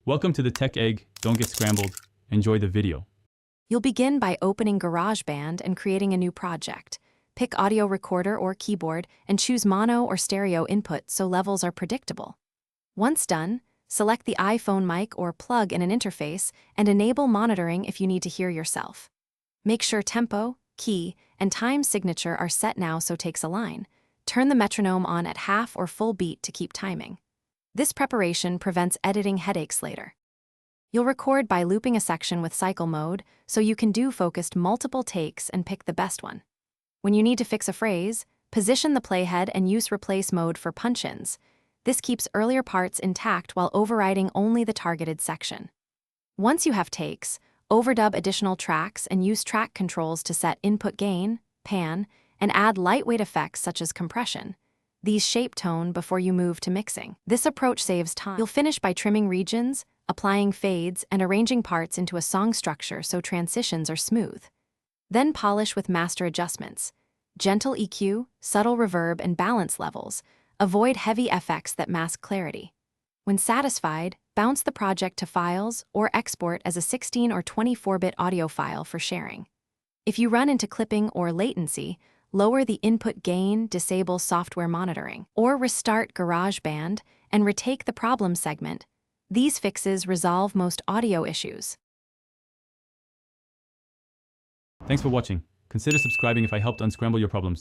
Welcome to the Tech Egg. Don't get scrambled. Enjoy the video. You'll begin by opening Garageband and creating a new project. Pick audio recorder or keyboard and choose mono or stereo input so levels are predictable. Once done, select the iPhone mic or plug in an interface and enable monitoring if you need to hear yourself. Make sure tempo, key, and time signature are set now so takes a line. Turn the metronome on at half or full beat to keep timing. This preparation prevents editing headaches later. You'll record by looping a section with cycle mode so you can do focused multiple takes and pick the best one. When you need to fix a phrase, position the playhead and use replace mode for punch-ins. This keeps earlier parts intact while overriding only the targeted section. Once you have takes, overdub additional tracks and use track controls to set input gain, pan, and add lightweight effects such as compression. These shape tone before you move to mixing. This approach saves time. You'll finish by trimming regions, applying fades, and arranging parts into a song structure so transitions are smooth. Then polish with master adjustments. Gentle EQ, subtle reverb, and balance levels. Avoid heavy effects that mask clarity. When satisfied, bounce the project to files or export as a 16 or 24-bit audio file for sharing. If you run into clipping or latency, lower the input gain, disable software monitoring, or restart Garageband and retake the problem segment. These fixes resolve most audio issues. Thanks for watching. Consider subscribing if I helped unscramble your problems.